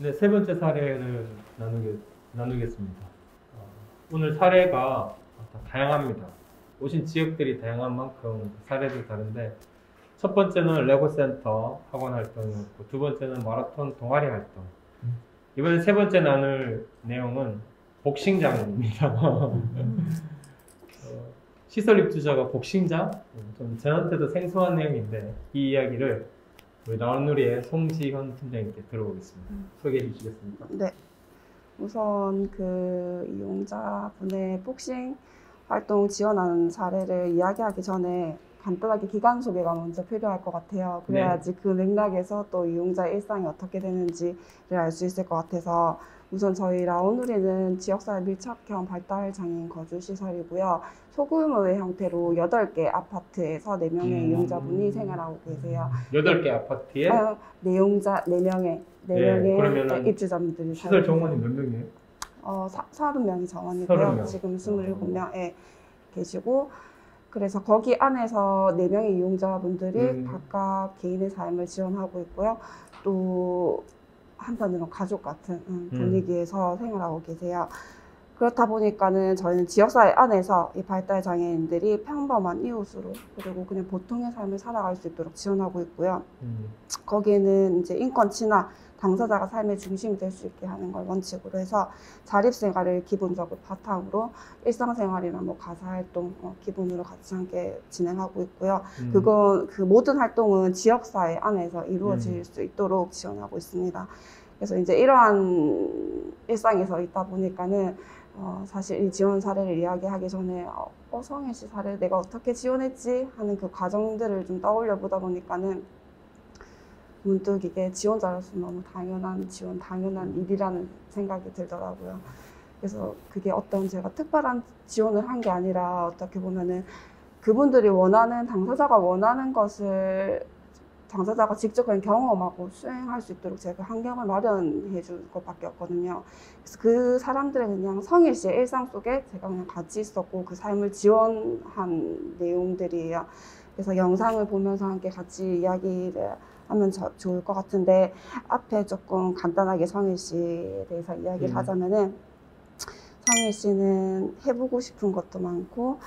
네, 세 번째 사례를 나누겠습니다. 오늘 사례가 다양합니다. 오신 지역들이 다양한 만큼 사례도 다른데, 첫 번째는 레고센터 학원 활동이었고, 두 번째는 마라톤 동아리 활동. 이번에 세 번째 나눌 내용은 복싱장입니다. 시설 입주자가 복싱장? 좀 저한테도 생소한 내용인데, 이 이야기를 우리 나눔누리의 송지현 팀장님께 들어보겠습니다. 소개해 주시겠습니까? 네. 우선 그 이용자분의 복싱 활동 지원하는 사례를 이야기하기 전에 간단하게 기간 소개가 먼저 필요할 것 같아요. 그래야지 그 맥락에서 또 이용자의 일상이 어떻게 되는지를 알 수 있을 것 같아서, 우선 저희 라온누리는 지역사회 밀착형 발달장애인 거주시설이고요. 소규모의 형태로 8개 아파트에서 4명의 이용자분이 생활하고 계세요. 8개 아파트에? 내용자 4명의 그러면은 입주자분들이 시설 정원이 몇 명이에요? 30명이 정원이고요. 30명. 지금 27명에 계시고, 그래서 거기 안에서 4명의 이용자분들이 각각 개인의 삶을 지원하고 있고요. 또 한편으로 가족 같은 분위기에서 생활하고 계세요. 그렇다 보니까는 저희는 지역사회 안에서 이 발달장애인들이 평범한 이웃으로, 그리고 그냥 보통의 삶을 살아갈 수 있도록 지원하고 있고요. 거기에는 이제 인권 친화, 당사자가 삶의 중심이 될 수 있게 하는 걸 원칙으로 해서 자립생활을 기본적으로 바탕으로 일상생활이나 뭐 가사활동 기본으로 같이 함께 진행하고 있고요. 그 모든 활동은 지역사회 안에서 이루어질 수 있도록 지원하고 있습니다. 그래서 이제 이러한 일상에서 있다 보니까는 사실 이 지원 사례를 이야기하기 전에 성혜 씨 사례를 내가 어떻게 지원했지 하는 그 과정들을 좀 떠올려 보다 보니까는 문득 이게 지원자로서 너무 당연한 일이라는 생각이 들더라고요. 그래서 그게 어떤 제가 특별한 지원을 한 게 아니라, 어떻게 보면은 그분들이 원하는, 당사자가 원하는 것을 당사자가 직접 그냥 경험하고 수행할 수 있도록 제가 환경을 마련해 줄 것밖에 없거든요. 그래서 그 사람들의 그냥 성일 씨의 일상 속에 제가 그냥 같이 있었고 그 삶을 지원한 내용들이에요. 그래서 영상을 보면서 함께 같이 이야기를 하면 좋을 것 같은데, 앞에 조금 간단하게 성일 씨에 대해서 이야기를 하자면은, 성일 씨는 해보고 싶은 것도 많고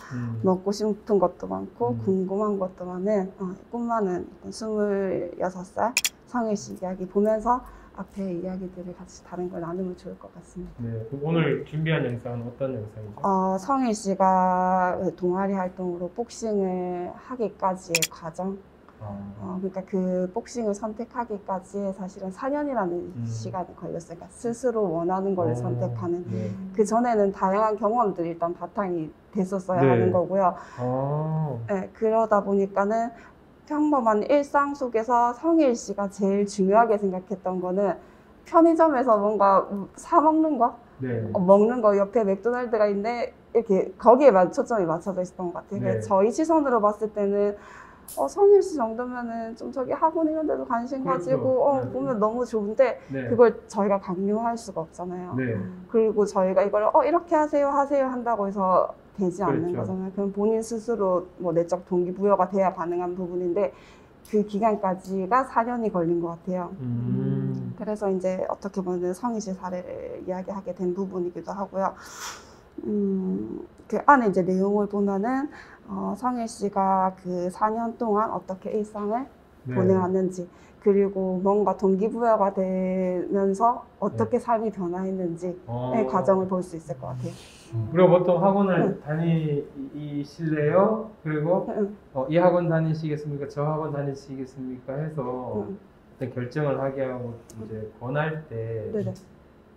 먹고 싶은 것도 많고 궁금한 것도 많은 꿈 많은 26살 성일 씨 이야기 보면서 앞에 이야기들을 같이 다른 걸 나누면 좋을 것 같습니다. 네, 오늘 준비한 영상은 어떤 영상이죠? 성일 씨가 동아리 활동으로 복싱을 하기까지의 과정, 그러니까 그 복싱을 선택하기까지 사실은 4년이라는 시간이 걸렸어요. 그러니까 스스로 원하는 걸 선택하는. 그 전에는 다양한 경험들이 일단 바탕이 됐었어야 하는 거고요. 네, 그러다 보니까는 평범한 일상 속에서 성일 씨가 제일 중요하게 생각했던 거는 편의점에서 뭔가 사 먹는 거, 먹는 거, 옆에 맥도날드가 있네, 이렇게 거기에 초점이 맞춰져 있었던 것 같아요. 그래서 저희 시선으로 봤을 때는 성일 씨 정도면은 좀 저기 학원 이런 데도 관심 가지고 보면 너무 좋은데 그걸 저희가 강요할 수가 없잖아요. 그리고 저희가 이걸 이렇게 하세요 한다고 해서 되지 않는 거잖아요. 그럼 본인 스스로 뭐 내적 동기부여가 돼야 가능한 부분인데, 그 기간까지가 4년이 걸린 것 같아요. 그래서 이제 어떻게 보면 성일 씨 사례를 이야기하게 된 부분이기도 하고요. 그 안에 이제 내용을 보면은 성일 씨가 그 4년 동안 어떻게 일상을 보내왔는지, 그리고 뭔가 동기부여가 되면서 어떻게 삶이 변화했는지의 과정을 볼 수 있을 것 같아요. 그리고 보통 학원을 다니실래요? 그리고 이 학원 다니시겠습니까? 저 학원 다니시겠습니까? 해서 어떤 결정을 하게 하고 이제 권할 때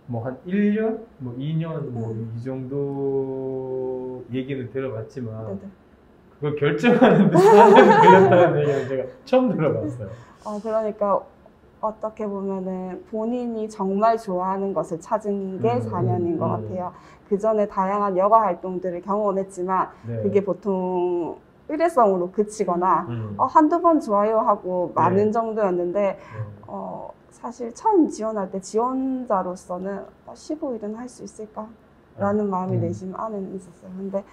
뭐 한 1년, 뭐 2년, 뭐 이 정도 얘기는 들어봤지만 그걸 결정하는 데 4년이 걸렸다는 얘기는 제가 처음 들어봤어요. 그러니까 어떻게 보면은 본인이 정말 좋아하는 것을 찾은 게 4년인 것 같아요. 그 전에 다양한 여가 활동들을 경험했지만 그게 보통 의례성으로 그치거나 한두 번 좋아요 하고 마는 정도였는데, 사실 처음 지원할 때 지원자로서는 15일은 할 수 있을까? 라는 마음이 내심 안에는 있었어요. 근데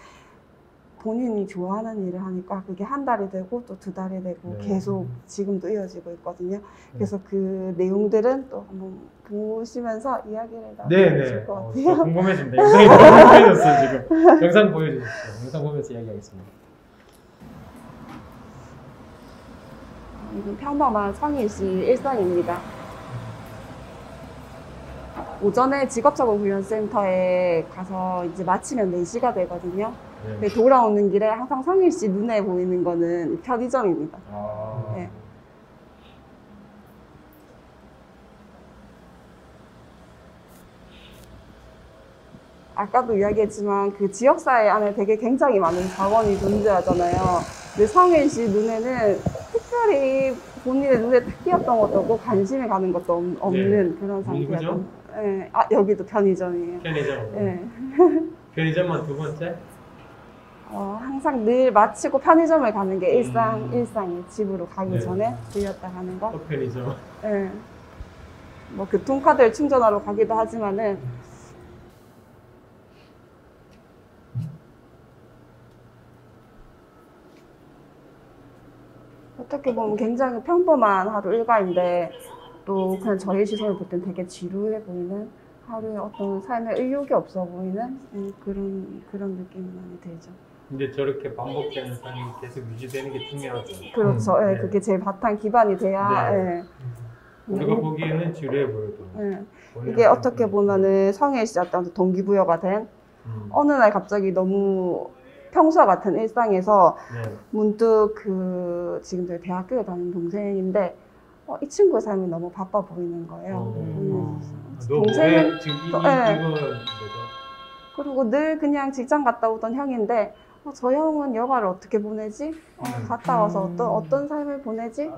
본인이 좋아하는 일을 하니까 그게 한 달이 되고 또 두 달이 되고 네. 계속 지금도 이어지고 있거든요. 그래서 그 내용들은 또 한번 보시면서 이야기를 나누면 좋을 것 같아요. 저 궁금해진다. 영상이 너무 궁금해졌어요, 지금. 영상 보여주십시오. 영상 보면서 이야기하겠습니다. 이건 평범한 성인씨 일상입니다. 오전에 직업자본훈련센터에 가서 이제 마치면 4시가 되거든요. 네. 근데 돌아오는 길에 항상 성일씨 눈에 보이는 거는 편의점입니다. 아. 네. 아까도 이야기했지만 그 지역사회 안에 되게 굉장히 많은 자원이 존재하잖아요. 근데 성일씨 눈에는 특별히 본인의 눈에 딱 띄었던 것도 없고 관심이 가는 것도 없는 그런 상태예요. 누구죠? 네. 아, 여기도 편의점이에요. 편의점. 네. 편의점만 두 번째? 항상 늘 마치고 편의점을 가는 게 일상이에요. 집으로 가기 네. 전에 들렸다 가는 거. 또 편의점. 네. 뭐 교통카드를 충전하러 가기도 하지만은 어떻게 보면 굉장히 평범한 하루 일과인데 또 그냥 저희 시선을 볼 땐 되게 지루해 보이는 하루에 어떤 삶의 의욕이 없어 보이는 그런 느낌이 많이 들죠. 근데 저렇게 반복되는 삶이 계속 유지되는 게 중요하죠. 그렇죠. 예, 네. 그게 제일 바탕 기반이 돼야. 네. 예. 우리가 보기에는 지루해 보여도. 예. 이게 어떻게 보면은 성일 씨한테 동기부여가 된 어느 날 갑자기 너무 평소와 같은 일상에서 네. 문득 그 지금 저희 대학교에 다니는 동생인데 이 친구의 삶이 너무 바빠 보이는 거예요. 너 동생은 왜 지금 또, 이건 뭐죠? 그리고 늘 그냥 직장 갔다 오던 형인데 저 형은 여가를 어떻게 보내지? 갔다 와서 어떤 삶을 보내지?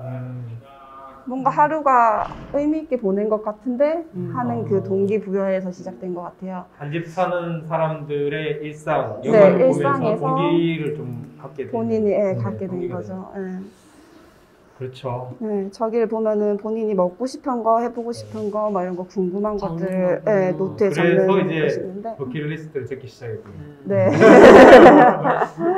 뭔가 하루가 의미 있게 보낸 것 같은데 하는 그 동기부여에서 시작된 것 같아요. 한 집 사는 사람들의 일상, 네, 영화를 일상에서 보면서 동기를 좀 갖게 되는. 본인이 갖게 된 동기가 거죠. 그렇죠. 네, 저기를 보면은 본인이 먹고 싶은 거, 해보고 싶은 거, 막 이런 거 궁금한 것들을 노트에 그래서 적는 이제 것인데. 버킷리스트를 적기 시작했고요. 네.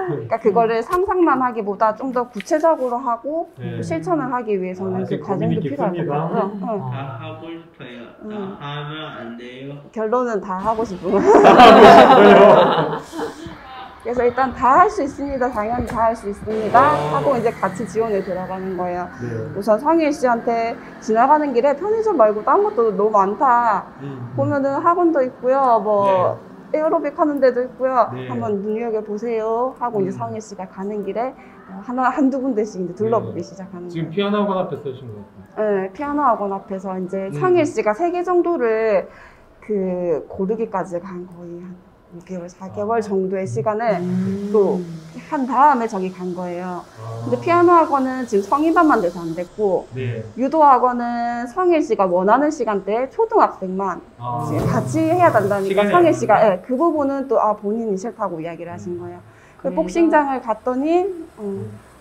그러니까 그거를 상상만 하기보다 좀 더 구체적으로 하고 또 실천을 하기 위해서는 그 과정도 필요할 것 같고요. 다 하고 싶어요. 다 하면 안 돼요. 결론은 다 하고 싶은 거. 그래서 일단 다 할 수 있습니다. 당연히 다 할 수 있습니다. 하고 이제 같이 지원에 들어가는 거예요. 네. 우선 성일 씨한테 지나가는 길에 편의점 말고 딴 것도 너무 많다. 보면은 학원도 있고요. 뭐 에어로빅 하는 데도 있고요. 네. 한번 눈여겨보세요. 하고 이제 성일 씨가 가는 길에 한두 군데씩 이제 둘러보기 시작하는 지금 거예요. 피아노 학원 앞에 서신 것 같아요. 네, 피아노 학원 앞에서 이제 성일 씨가 3개 정도를 그 고르기까지 간 거의 한 5개월, 4개월 정도의 시간을 또 한 다음에 저기 간 거예요. 근데 피아노 학원은 지금 성인반만 돼서 안 됐고, 네. 유도 학원은 성일 씨가 원하는 시간대에 초등학생만 지금 같이 해야 된다니까 시간이 성일 씨가 그 부분은 또 본인이 싫다고 이야기를 하신 거예요. 복싱장을 갔더니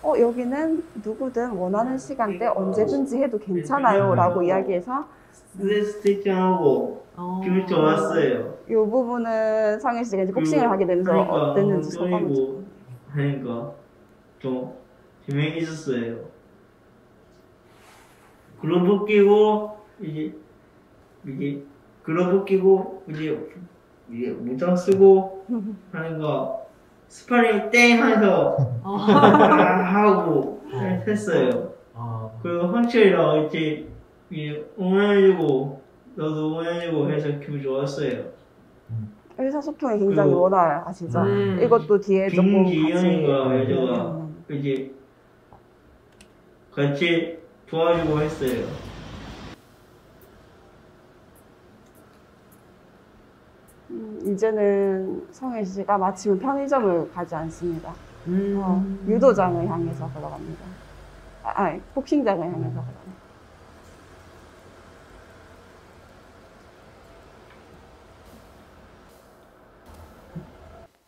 여기는 누구든 원하는 시간대 언제든지 해도 괜찮아요 라고 이야기해서 스트레스 티칭하고 기분 좋았어요. 이 부분은 성일 씨가 이제 복싱을 하게 되면서 어땠는지 소감을 좀. 하니까 좀 재미있었어요. 글러브 끼고 이제 글러브 끼고 이제 무장 쓰고 하는 거 스파링 땡 해서 하고 했어요. 그리고 황철이랑 이제 응원해주고 너도 응원해주고 해서 기분 좋았어요. 의사소통이 굉장히 원활하시죠. 이것도 뒤에 조금 김지현이가 여자가 이제 같이 도와주고 했어요. 이제는 성일 씨가 마치면 편의점을 가지 않습니다. 유도장을 향해서 걸어갑니다. 복싱장을 향해서 걸어갑니다.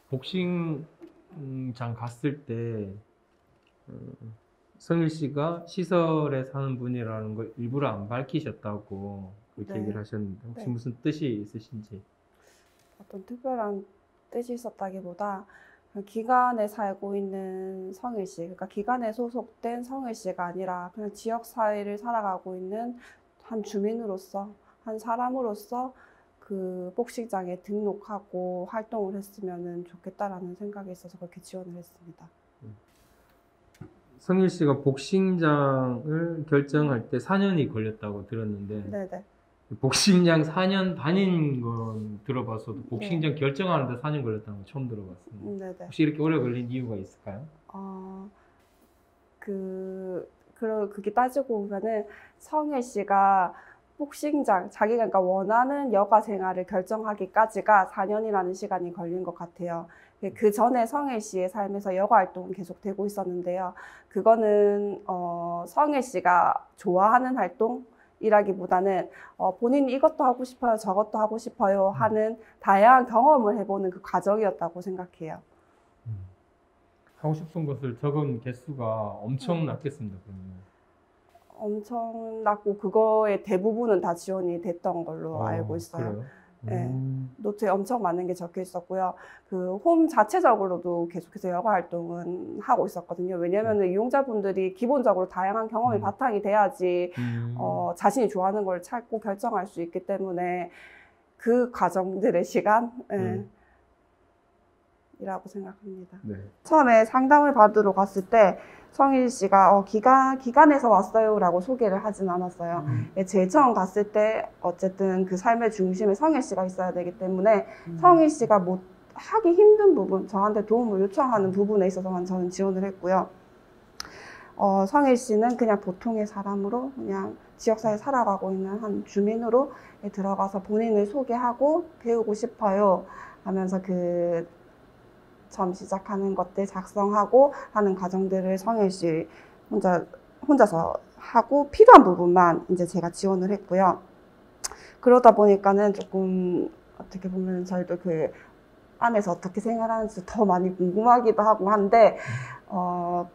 복싱장 갔을 때 성일 씨가 시설에 사는 분이라는 걸 일부러 안 밝히셨다고 그렇게 얘기를 하셨는데 혹시 무슨 뜻이 있으신지? 어떤 특별한 뜻이 있었다기보다 기간에 살고 있는 성일 씨, 그러니까 기간에 소속된 성일 씨가 아니라 그냥 지역 사회를 살아가고 있는 한 주민으로서, 한 사람으로서 그 복식장에 등록하고 활동을 했으면 좋겠다라는 생각이 있어서 그렇게 지원을 했습니다. 성일 씨가 복싱장을 결정할 때 4년이 걸렸다고 들었는데 네네. 복싱장 4년 다닌 건 들어봤어도 복싱장 결정하는데 4년 걸렸다는 건 처음 들어봤습니다. 네네. 혹시 이렇게 오래 걸린 이유가 있을까요? 그게 따지고 보면은 성일 씨가 복싱장, 자기가 그러니까 원하는 여가 생활을 결정하기까지가 4년이라는 시간이 걸린 것 같아요. 그 전에 성일 씨의 삶에서 여가 활동은 계속 되고 있었는데요. 그거는 성일 씨가 좋아하는 활동이라기보다는 본인이 이것도 하고 싶어요, 저것도 하고 싶어요 하는 다양한 경험을 해보는 그 과정이었다고 생각해요. 하고 싶은 것을 적은 개수가 엄청 낮겠습니다. 그러면. 엄청났고 그거의 대부분은 다 지원이 됐던 걸로 알고 있어요. 그래요? 네. 노트에 엄청 많은 게 적혀 있었고요. 그 홈 자체적으로도 계속해서 여가 활동은 하고 있었거든요. 왜냐하면 이용자분들이 기본적으로 다양한 경험이 바탕이 돼야지 자신이 좋아하는 걸 찾고 결정할 수 있기 때문에 그 과정들의 시간 이라고 생각합니다. 네. 처음에 상담을 받으러 갔을 때 성일 씨가 기간에서 왔어요 라고 소개를 하진 않았어요. 제일 처음 갔을 때 어쨌든 그 삶의 중심에 성일 씨가 있어야 되기 때문에 성일 씨가 못 하기 힘든 부분, 저한테 도움을 요청하는 부분에 있어서만 저는 지원을 했고요. 성일 씨는 그냥 보통의 사람으로 그냥 지역사회에 살아가고 있는 한 주민으로 들어가서 본인을 소개하고 배우고 싶어요 하면서 그 처음 시작하는 것들 작성하고 하는 과정들을 성일 씨 혼자서 하고 필요한 부분만 이제 제가 지원을 했고요. 그러다 보니까는 조금 어떻게 보면 저희도 그 안에서 어떻게 생활하는지 더 많이 궁금하기도 하고 한데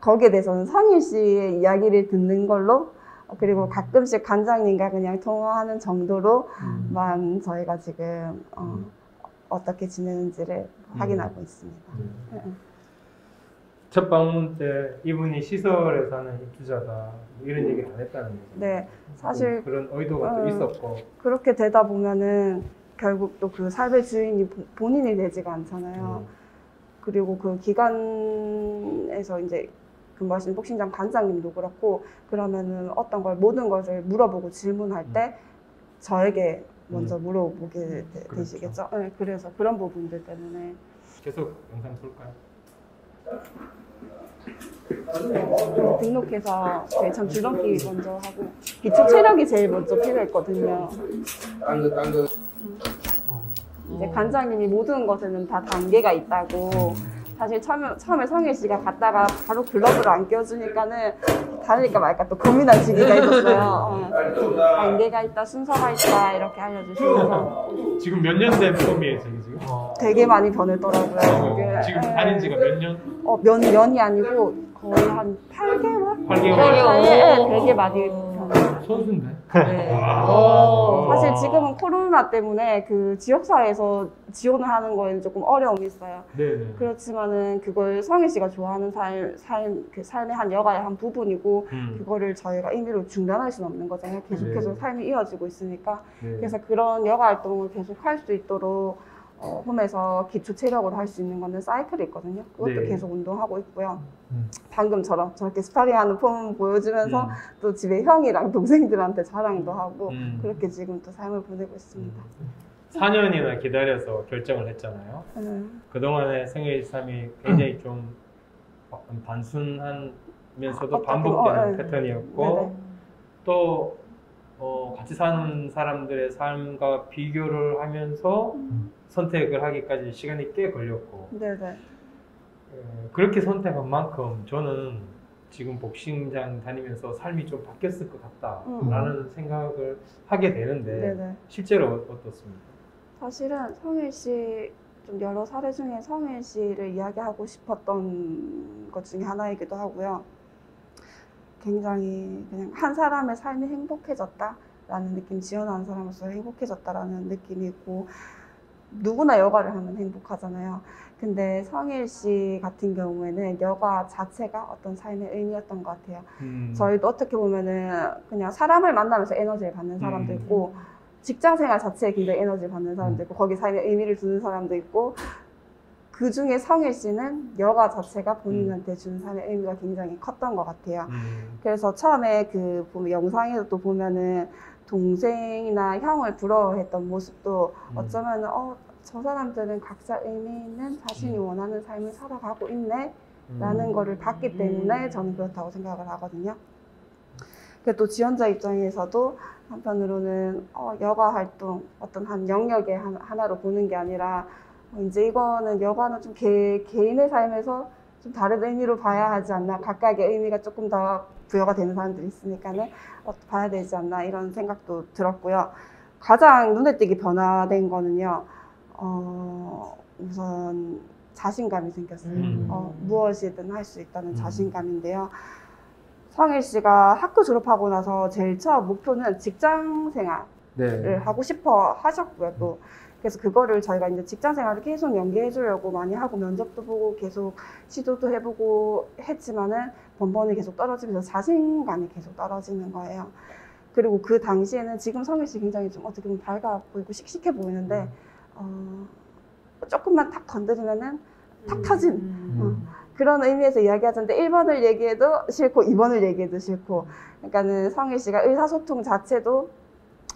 거기에 대해서는 성일 씨의 이야기를 듣는 걸로 그리고 가끔씩 관장님과 그냥 통화하는 정도로만 저희가 지금 어떻게 지내는지를 확인하고 있습니다. 첫 방문 때 이분이 시설에 사는 입주자다 뭐 이런 얘기를 안 했다는 거죠. 네, 사실 그런 의도가 또 있었고 그렇게 되다 보면은 결국 또 그 삶의 주인이 본인이 되지가 않잖아요. 그리고 그 기관에서 이제 근무하시는 복싱장 관장님도 그렇고 그러면은 어떤 걸 모든 것을 물어보고 질문할 때 저에게 먼저 물어보게 되시겠죠. 네, 그래서 그런 부분들 때문에 계속 영상 볼까요? 등록해서 저희 참 줄넘기 먼저 하고 기초 체력이 제일 먼저 필요했거든요. 이제 관장님이 모든 것에는 다 단계가 있다고. 사실 처음에 성일 씨가 갔다가 바로 글러브를 안 껴주니까는 다르니까 말까 또 고민할 시기가 있었어요. 단계가 있다, 순서가 있다 이렇게 알려주시면서 지금 몇 년 된 폼이에요, 지금? 되게 많이 변했더라고요. 지금 다닌 지가 몇 년? 몇 년이 아니고 거의 한 8개월? 8개월 사이에 되게 많이 변했어요. 선수인데? 네. 사실 지금은 코로나 때문에 그 지역사회에서 지원을 하는 거에는 조금 어려움이 있어요. 네네. 그렇지만은 그걸 성일 씨가 좋아하는 그 삶의 한 여가의 한 부분이고 그거를 저희가 임의로 중단할 수는 없는 거잖아요. 계속해서 삶이 이어지고 있으니까. 그래서 그런 여가 활동을 계속 할 수 있도록 홈에서 기초 체력으로 할 수 있는 거는 사이클이 있거든요. 그것도 계속 운동하고 있고요. 방금처럼 저렇게 스파링하는 폼 보여주면서 또 집에 형이랑 동생들한테 자랑도 하고 그렇게 지금 또 삶을 보내고 있습니다. 4년이나 기다려서 결정을 했잖아요. 그동안의 생일 삶이 굉장히 좀 단순하면서도 반복되는 패턴이었고 또 같이 사는 사람들의 삶과 비교를 하면서 선택을 하기까지 시간이 꽤 걸렸고 그렇게 선택한 만큼 저는 지금 복싱장 다니면서 삶이 좀 바뀌었을 것 같다라는 생각을 하게 되는데 실제로 어떻습니까? 사실은 성일 씨 좀 여러 사례 중에 성일 씨를 이야기하고 싶었던 것 중에 하나이기도 하고요. 굉장히 그냥 한 사람의 삶이 행복해졌다라는 느낌, 지원하는 사람으로서 행복해졌다라는 느낌이 있고 누구나 여가를 하면 행복하잖아요. 근데 성일 씨 같은 경우에는 여가 자체가 어떤 삶의 의미였던 것 같아요. 저희도 어떻게 보면은 그냥 사람을 만나면서 에너지를 받는 사람도 있고, 직장 생활 자체에 굉장히 에너지를 받는 사람도 있고, 거기 삶의 의미를 두는 사람도 있고, 그 중에 성일 씨는 여가 자체가 본인한테 주는 삶의 의미가 굉장히 컸던 것 같아요. 그래서 처음에 그 보면 영상에서 또 보면은 동생이나 형을 부러워했던 모습도 어쩌면 저 사람들은 각자 의미 있는 자신이 원하는 삶을 살아가고 있네 라는 거를 봤기 때문에 저는 그렇다고 생각을 하거든요. 그리고 또 지원자 입장에서도 한편으로는 여가 활동 어떤 한 영역의 하나로 보는 게 아니라 이제 이거는 여가는 좀 개인의 삶에서 좀 다른 의미로 봐야 하지 않나, 각각의 의미가 조금 더 부여가 되는 사람들이 있으니까는 봐야 되지 않나 이런 생각도 들었고요. 가장 눈에 띄게 변화된 거는요, 우선 자신감이 생겼어요. 무엇이든 할 수 있다는 자신감인데요. 성일 씨가 학교 졸업하고 나서 제일 처음 목표는 직장 생활을 하고 싶어 하셨고요. 또 그래서 그거를 저희가 이제 직장 생활을 계속 연계해 주려고 많이 하고 면접도 보고 계속 시도도 해보고 했지만은 번번이 계속 떨어지면서 자신감이 계속 떨어지는 거예요. 그리고 그 당시에는 지금 성일 씨 굉장히 좀 어떻게 보면 밝아 보이고 씩씩해 보이는데 조금만 탁 건드리면은 탁 터진 그런 의미에서 이야기하자는데 1번을 얘기해도 싫고 2번을 얘기해도 싫고, 그러니까는 성일 씨가 의사소통 자체도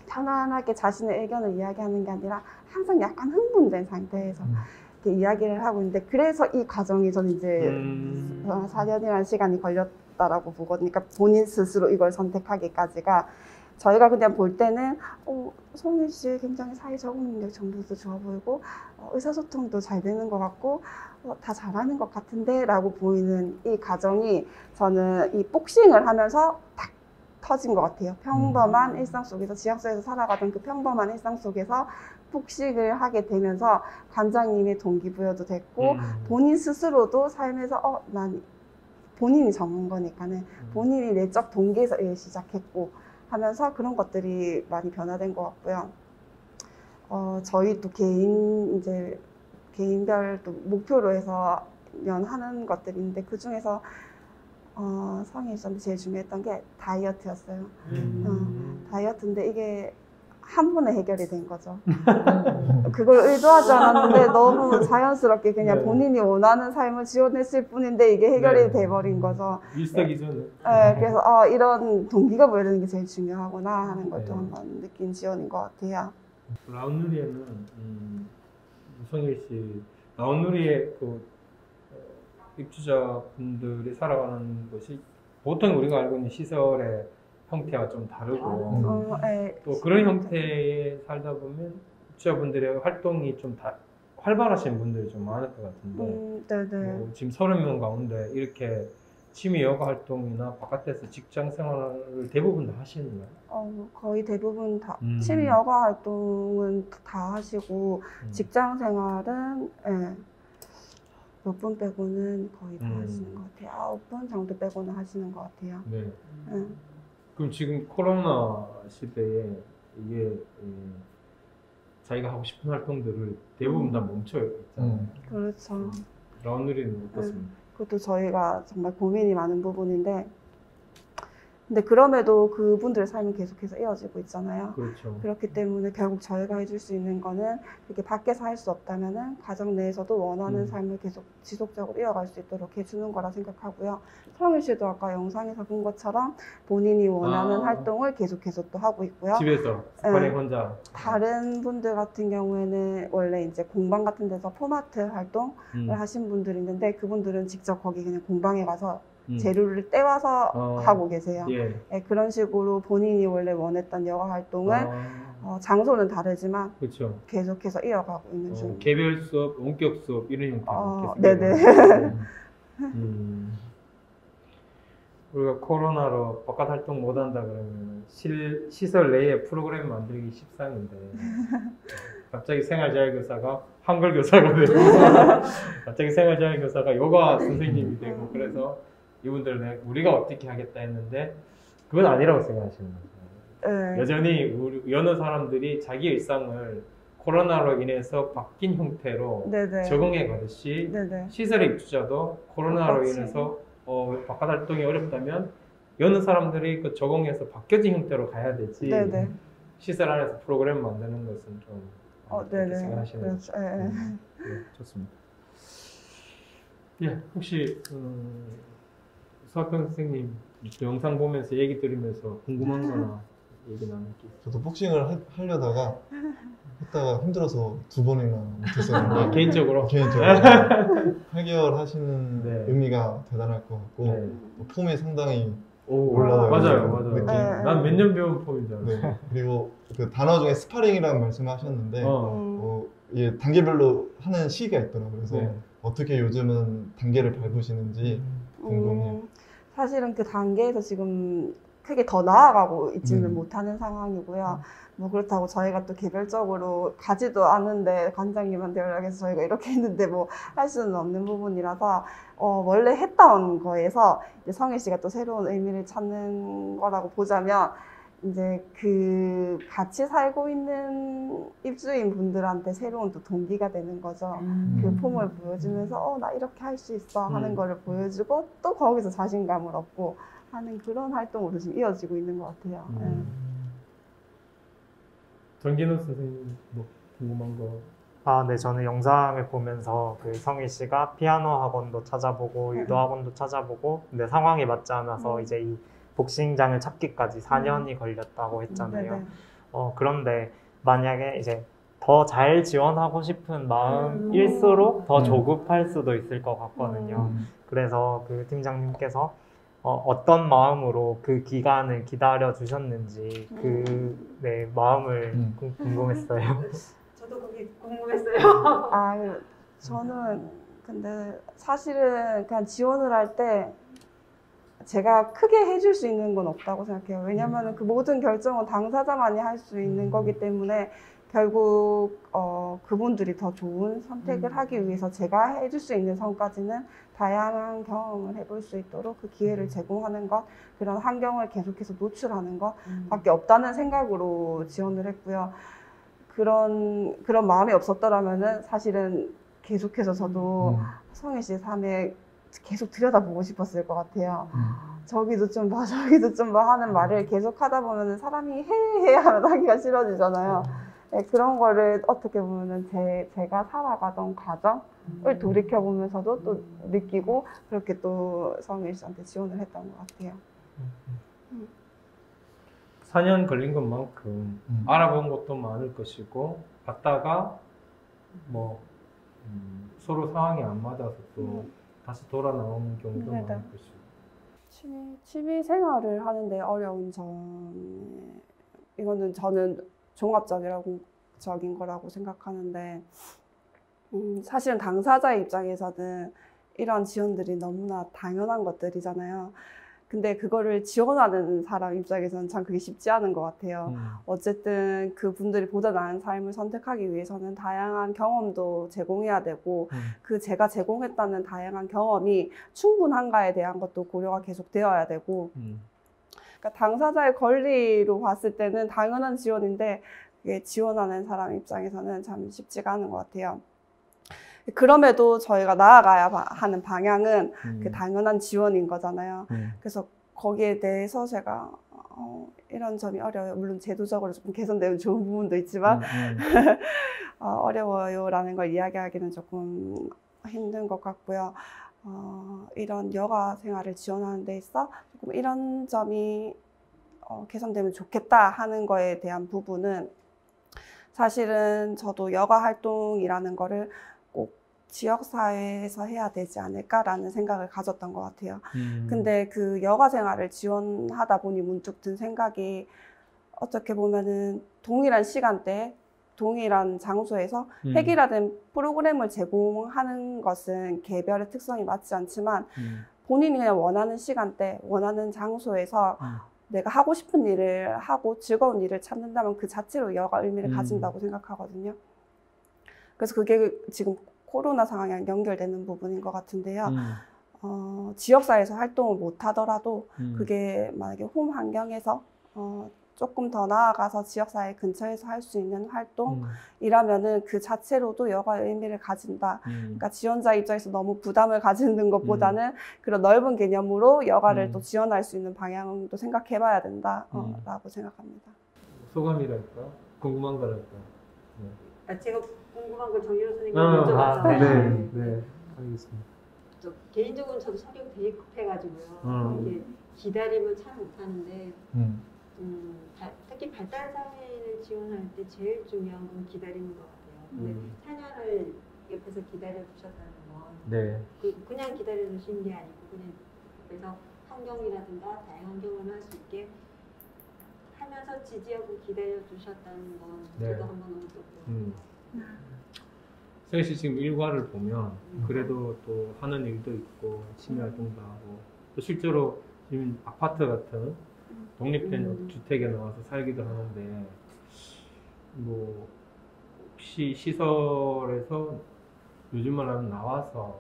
편안하게 자신의 의견을 이야기하는 게 아니라 항상 약간 흥분된 상태에서 이렇게 이야기를 하고 있는데, 그래서 이 과정이 저는 이제 4년이라는 시간이 걸렸다라고 보거든요. 그러니까 본인 스스로 이걸 선택하기까지가, 저희가 그냥 볼 때는 성일 씨 굉장히 사회 적응 능력 정도도 좋아 보이고 의사소통도 잘 되는 것 같고 다 잘하는 것 같은데 라고 보이는 이 과정이 저는 이 복싱을 하면서 딱 터진 것 같아요. 평범한 일상 속에서, 지하철에서 살아가던 그 평범한 일상 속에서 복식을 하게 되면서 관장님의 동기부여도 됐고 본인 스스로도 삶에서 난 본인이 정한 거니까는 본인이 내적 동기에서 일을 시작했고 하면서 그런 것들이 많이 변화된 것 같고요. 저희 또 개인별 또 목표로 해서 하는 것들이 있는데, 그 중에서 성일 씨한테 제일 중요했던 게 다이어트였어요. 다이어트인데 이게 한 번에 해결이 된 거죠. 그걸 의도하지 않았는데 너무 자연스럽게 그냥 본인이 원하는 삶을 지원했을 뿐인데 이게 해결이 돼버린 거죠. 일석이조네. 네, 그래서 이런 동기가 보여주는 게 제일 중요하구나 하는 걸 또 한번 느낀 지원인 것 같아요. 라운누리에는 성일 씨, 라운누리의 그 입주자분들이 살아가는 것이 보통 우리가 알고 있는 시설의 형태와 좀 다르고 또 그런 형태에 살다 보면 입주자분들의 활동이 좀 활발하신 분들이 좀 많을 것 같은데 네네. 지금 30명 가운데 이렇게 취미 여가 활동이나 바깥에서 직장 생활을 대부분 다 하시는가요? 거의 대부분 다 취미 여가 활동은 다 하시고 직장 생활은 몇 분 빼고는 거의 다 하시는 것 같아요. 9분 정도 빼고는 하시는 것 같아요. 네. 그럼 지금 코로나 시대에 이게 자기가 하고 싶은 활동들을 대부분 다 멈춰 있잖아요. 그렇죠. 라운누리는 어떻습니까? 그것도 저희가 정말 고민이 많은 부분인데, 근데 그럼에도 그분들의 삶은 계속해서 이어지고 있잖아요. 그렇죠. 그렇기 때문에 결국 저희가 해줄 수 있는 거는 그렇게 밖에서 할 수 없다면은 가정 내에서도 원하는 삶을 계속 지속적으로 이어갈 수 있도록 해주는 거라 생각하고요. 성일 씨도 아까 영상에서 본 것처럼 본인이 원하는 활동을 계속해서 또 하고 있고요. 집에서 스파링 혼자. 다른 분들 같은 경우에는 원래 이제 공방 같은 데서 포마트 활동을 하신 분들이 있는데, 그분들은 직접 거기 그냥 공방에 가서 재료를 떼와서 하고 계세요. 그런 식으로 본인이 원래 원했던 여가 활동을 장소는 다르지만 그렇죠. 계속해서 이어가고 있는 중입니다. 개별 수업, 원격 수업 이런 형태로 네네. 우리가 코로나로 바깥 활동 못 한다 그러면 시설 내에 프로그램 만들기 십상인데 갑자기 생활자율교사가 한글 교사가 되고 갑자기 생활자율교사가 요가 선생님이 되고, 그래서 이분들은 우리가 어떻게 하겠다 했는데 그건 아니라고 생각하시는 거죠. 여전히 우리 여느 사람들이 자기 일상을 코로나로 인해서 바뀐 형태로 네네. 적응해 가듯이 네네. 시설의 입주자도 코로나로 똑같이. 인해서 바깥 활동이 어렵다면 여느 사람들이 그 적응해서 바뀌어진 형태로 가야 되지. 네네. 시설 안에서 프로그램 만드는 것은 좀 그렇게 네네. 생각하시네요. 그렇죠. 예. 네, 좋습니다. 예, 혹시 수학경 선생님 또 영상 보면서 얘기 들으면서 궁금한 거나 얘기 나눌 게 있어요? 저도 복싱을 하려다가 했다가 힘들어서 2번이나 못했었는데 아, 개인적으로? 개인적으로 8개월 하시는 네. 의미가 대단할 것 같고 네. 또 폼이 상당히 오, 올라가요. 맞아요. 느낌. 난 몇 년 배운 폼인 줄 알았어. 네. 그리고 그 단어 중에 스파링이라는 말씀하셨는데 어. 이게 단계별로 하는 시기가 있더라고요. 그래서 네. 어떻게 요즘은 단계를 밟으시는지 궁금해요. 사실은 그 단계에서 지금 크게 더 나아가고 있지는 음. 못하는 상황이고요. 뭐 그렇다고 저희가 또 개별적으로 가지도 않은데 관장님한테 연락해서 저희가 이렇게 했는데 뭐 할 수는 없는 부분이라서 원래 했던 거에서 이제 성일 씨가 또 새로운 의미를 찾는 거라고 보자면 이제 그 같이 살고 있는 입주인 분들한테 새로운 또 동기가 되는 거죠. 그 폼을 보여주면서 나 이렇게 할 수 있어 하는 거를 보여주고 또 거기서 자신감을 얻고 하는 그런 활동으로 지금 이어지고 있는 것 같아요. 정진호 선생님 뭐 궁금한 거? 아, 네, 저는 영상을 보면서 그 성일 씨가 피아노 학원도 찾아보고 유도 학원도 찾아보고 근데 상황이 맞지 않아서 이제 이 복싱장을 찾기까지 4년이 걸렸다고 했잖아요. 네네. 그런데 만약에 이제 더 잘 지원하고 싶은 마음일수록 더 조급할 수도 있을 것 같거든요. 그래서 그 팀장님께서 어떤 마음으로 그 기간을 기다려 주셨는지 네, 마음을 궁금했어요. 저도 그게 궁금했어요. 저는 근데 사실은 그냥 지원을 할 때 제가 크게 해줄 수 있는 건 없다고 생각해요. 왜냐하면 그 모든 결정은 당사자만이 할 수 있는 거기 때문에 결국 그분들이 더 좋은 선택을 하기 위해서 제가 해줄 수 있는 선까지는 다양한 경험을 해볼 수 있도록 그 기회를 제공하는 것, 그런 환경을 계속해서 노출하는 것 밖에 없다는 생각으로 지원을 했고요. 그런 마음이 없었더라면은 사실은 계속해서 저도 성일 씨의 삶에 계속 들여다보고 싶었을 것 같아요. 저기도 좀 봐, 저기도 좀 봐 하는 말을 계속 하다 보면은 사람이 해야 하면 하기가 싫어지잖아요. 네, 그런 거를 어떻게 보면은 제가 살아가던 과정을 돌이켜보면서도 또 느끼고 그렇게 또 성일 씨한테 지원을 했던 것 같아요. 4년 걸린 것만큼 알아본 것도 많을 것이고 갔다가 뭐 서로 상황이 안 맞아서 또 다시 돌아 나오는 경우도 네네. 많을 것이고. 취미 생활을 하는데 어려운 점, 이거는 저는 종합적인 거라고 생각하는데, 사실은 당사자의 입장에서는 이런 지원들이 너무나 당연한 것들이잖아요. 근데 그거를 지원하는 사람 입장에서는 참 그게 쉽지 않은 것 같아요. 어쨌든 그분들이 보다 나은 삶을 선택하기 위해서는 다양한 경험도 제공해야 되고 그 제가 제공했다는 다양한 경험이 충분한가에 대한 것도 고려가 계속 되어야 되고 그러니까 당사자의 권리로 봤을 때는 당연한 지원인데 그게 지원하는 사람 입장에서는 참 쉽지가 않은 것 같아요. 그럼에도 저희가 나아가야 하는 방향은 그 당연한 지원인 거잖아요. 그래서 거기에 대해서 제가 이런 점이 어려워요. 물론 제도적으로 조금 개선되면 좋은 부분도 있지만 어려워요라는 걸 이야기하기는 조금 힘든 것 같고요. 이런 여가 생활을 지원하는 데 있어 조금 이런 점이 개선되면 좋겠다 하는 거에 대한 부분은 사실은 저도 여가 활동이라는 거를 꼭 지역사회에서 해야 되지 않을까라는 생각을 가졌던 것 같아요. 근데 그 여가 생활을 지원하다 보니 문득 든 생각이 어떻게 보면은 동일한 시간대, 동일한 장소에서 획일화된 프로그램을 제공하는 것은 개별의 특성이 맞지 않지만 본인이 그냥 원하는 시간대, 원하는 장소에서 내가 하고 싶은 일을 하고 즐거운 일을 찾는다면 그 자체로 여가 의미를 가진다고 생각하거든요. 그래서 그게 지금 코로나 상황이랑 연결되는 부분인 것 같은데요. 지역사회에서 활동을 못 하더라도 그게 만약에 홈 환경에서 조금 더 나아가서 지역사회 근처에서 할 수 있는 활동이라면은 그 자체로도 여가의 의미를 가진다. 그러니까 지원자 입장에서 너무 부담을 가지는 것보다는 그런 넓은 개념으로 여가를 또 지원할 수 있는 방향도 생각해봐야 된다. 라고 생각합니다. 소감이랄까? 궁금한 거랄까? 제가 궁금한 걸 정유로 선생님께 여쭤봤잖아요. 네, 알겠습니다. 개인적으로는 저도 성격이 되게 급해가지고요. 이게 기다림을 참 못하는데 특히 발달장애인을 지원할 때 제일 중요한 건 기다리는 것 같아요. 근데 4년을 옆에서 기다려주셨다는 건 그냥 기다려주신 게 아니고 그냥 옆에서 환경이라든가 다양한 경험을 할 수 있게 하면서 지지하고 기다려주셨다는 건 저도 한번 느꼈고요. 승희 씨 지금 일과를 보면 그래도 또 하는 일도 있고 취미 활동도 하고 또 실제로 지금 아파트 같은 독립된 주택에 나와서 살기도 하는데 뭐 혹시 시설에서 요즘 말하면 나와서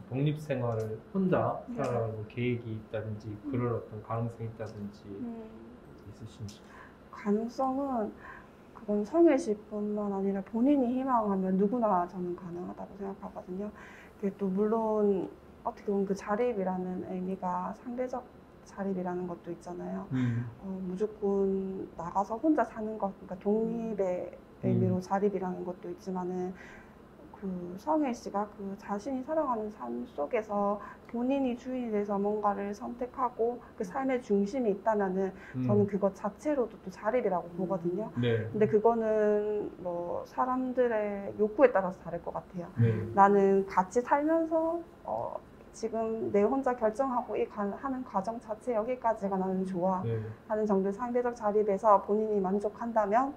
독립 생활을 혼자 살아가는 계획이 있다든지 그런 어떤 가능성이 있다든지 있으신지? 가능성은 그건 성일 씨뿐만 아니라 본인이 희망하면 누구나 저는 가능하다고 생각하거든요. 그게 또 물론 어떻게 보면 그 자립이라는 의미가 상대적 자립이라는 것도 있잖아요. 무조건 나가서 혼자 사는 것, 그러니까 독립의 의미로 자립이라는 것도 있지만은 그 성일 씨가 그 자신이 살아가는 삶 속에서 본인이 주인이 돼서 뭔가를 선택하고 그 삶의 중심이 있다면은 저는 그것 자체로도 또 자립이라고 보거든요. 근데 그거는 뭐 사람들의 욕구에 따라서 다를 것 같아요. 나는 같이 살면서 지금 내 혼자 결정하고 하는 과정 자체 여기까지가 나는 좋아 하는 정도의 상대적 자립에서 본인이 만족한다면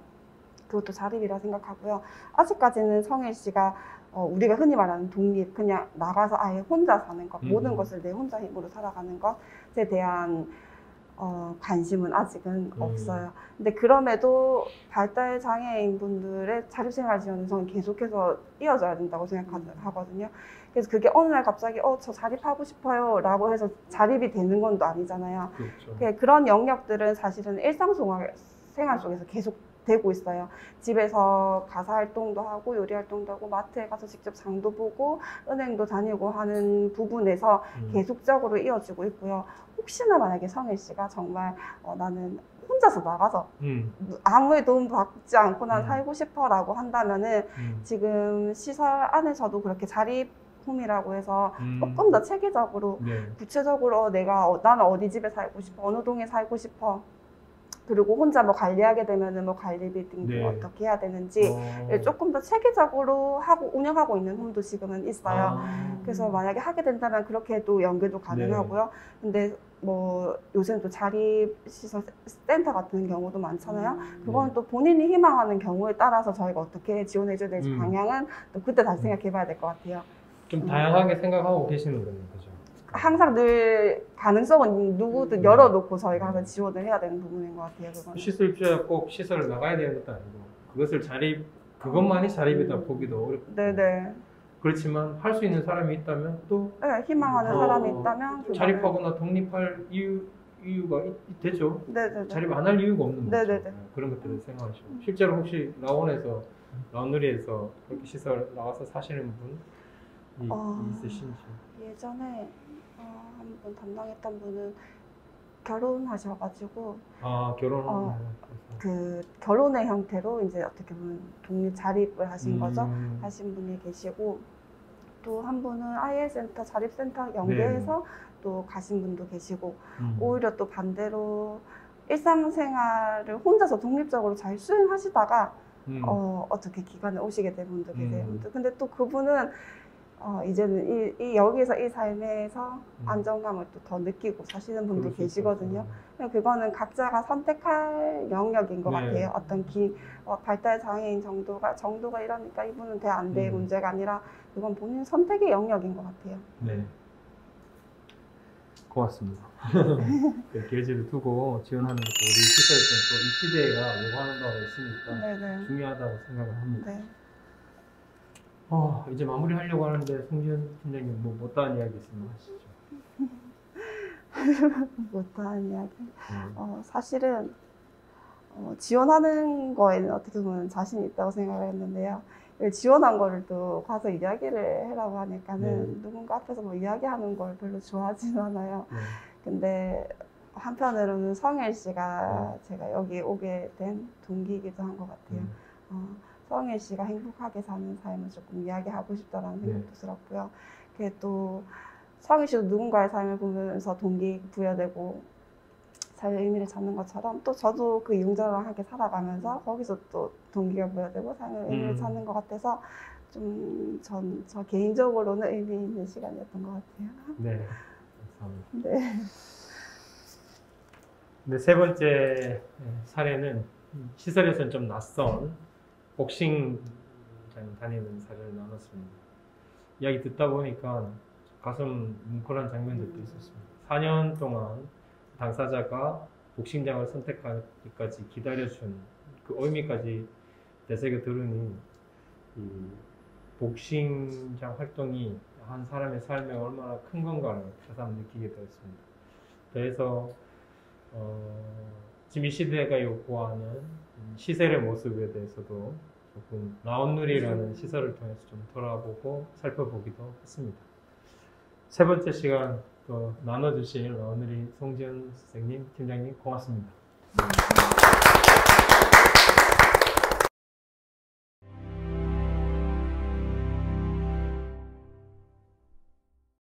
그것도 자립이라 생각하고요. 아직까지는 성일 씨가 우리가 흔히 말하는 독립, 그냥 나가서 아예 혼자 사는 것, 모든 것을 내 혼자 힘으로 살아가는 것에 대한 관심은 아직은 없어요. 근데 그럼에도 발달 장애인 분들의 자립생활 지원은 저는 계속해서 이어져야 된다고 생각하거든요. 그래서 그게 어느 날 갑자기 저 자립하고 싶어요 라고 해서 자립이 되는 건 또 아니잖아요. 그렇죠. 그런 영역들은 사실은 일상생활 속에서 계속 되고 있어요. 집에서 가사 활동도 하고 요리 활동도 하고 마트에 가서 직접 장도 보고 은행도 다니고 하는 부분에서 계속적으로 이어지고 있고요. 혹시나 만약에 성일 씨가 정말 나는 혼자서 나가서 아무의 도움 받지 않고 난 살고 싶어 라고 한다면은 지금 시설 안에서도 그렇게 자립홈이라고 해서 조금 더 체계적으로 구체적으로 나는 어디 집에 살고 싶어, 어느 동에 살고 싶어, 그리고 혼자 뭐 관리하게 되면은 뭐 관리비 등등 어떻게 해야 되는지 조금 더 체계적으로 운영하고 있는 홈도 지금은 있어요. 그래서 만약에 하게 된다면 그렇게 또 연계도 가능하고요. 근데 뭐 요새는 또 자립시설 센터 같은 경우도 많잖아요. 그건 또 본인이 희망하는 경우에 따라서 저희가 어떻게 지원해줘야 될지 방향은 또 그때 다시 생각해봐야 될 것 같아요. 좀 다양하게 생각하고 계시는 거네요, 그죠? 항상 늘 가능성은 누구든 열어놓고 저희가 항상 지원을 해야 되는 부분인 것 같아요. 그거는. 시설 입주자 꼭 시설을 나가야 되는 것도 아니고 그것을 그것만이 자립이다 보기도 어렵고 네네. 그렇지만 할 수 있는 사람이 있다면 또 희망하는 사람이 있다면 자립하거나 독립할 이유가 되죠. 네네네. 자립 안 할 이유가 없는 거죠. 네네네. 그런 것들을 생각하시고 실제로 혹시 라온누리에서 그렇게 시설 나와서 사시는 분이 있으신지? 예전에 한 분 담당했던 분은 결혼하셔가지고 그 결혼의 형태로 이제 어떻게 보면 독립 자립을 하신 거죠. 하신 분이 계시고 또 한 분은 IL센터 자립센터 연계해서 또 가신 분도 계시고 오히려 또 반대로 일상생활을 혼자서 독립적으로 잘 수행하시다가 어떻게 기관에 오시게 된 분도 계세요. 근데 또 그분은 이제는 여기서 이 삶에서 안정감을 또 더 느끼고 사시는 분도 계시거든요. 그거는 각자가 선택할 영역인 것 같아요. 어떤 발달 장애인 정도가 이러니까 이분은 돼 안 돼 문제가 아니라 그건 본인 선택의 영역인 것 같아요. 네. 고맙습니다. 계획을 두고 지원하는 것도 우리 시설에서는 또 이 시대가 요구하는 바가 있으니까 중요하다고 생각을 합니다. 네. 이제 마무리하려고 하는데 송지현 팀장님 뭐 못다한 이야기 있으면 하시죠. 못다한 이야기. 사실은 지원하는 거에는 어떻게 보면 자신이 있다고 생각을 했는데요. 지원한 거를 또 가서 이야기를 해라고 하니까는 누군가 앞에서 뭐 이야기하는 걸 별로 좋아하진 않아요. 근데 한편으로는 성일 씨가 제가 여기 오게 된 동기이기도 한 것 같아요. 성일 씨가 행복하게 사는 삶을 조금 이야기하고 싶다라는 생각도 들었고요. 그게 또 성일 씨도 누군가의 삶을 보면서 동기 부여되고 삶의 의미를 찾는 것처럼 또 저도 그 이용자랑 함께 살아가면서 거기서 또 동기가 부여되고 삶의 의미를 찾는 것 같아서 좀 저 개인적으로는 의미 있는 시간이었던 것 같아요. 네, 감사합니다. 네. 네, 세 번째 사례는 시설에서는 좀 낯선 복싱장 다니는 사례를 나눴습니다. 이야기 듣다 보니까 가슴 뭉클한 장면들도 있었습니다. 4년 동안 당사자가 복싱장을 선택하기까지 기다려준 그 의미까지 내새겨 들으니 이 복싱장 활동이 한 사람의 삶에 얼마나 큰 건가를 새삼 느끼게 되었습니다. 그래서 지금 이 시대가 요구하는 시설의 모습에 대해서도 조금 라온누리라는 시설을 통해서 좀 돌아보고 살펴보기도 했습니다. 세 번째 시간 또 나눠주실 라온누리 송지연 선생님, 팀장님 고맙습니다.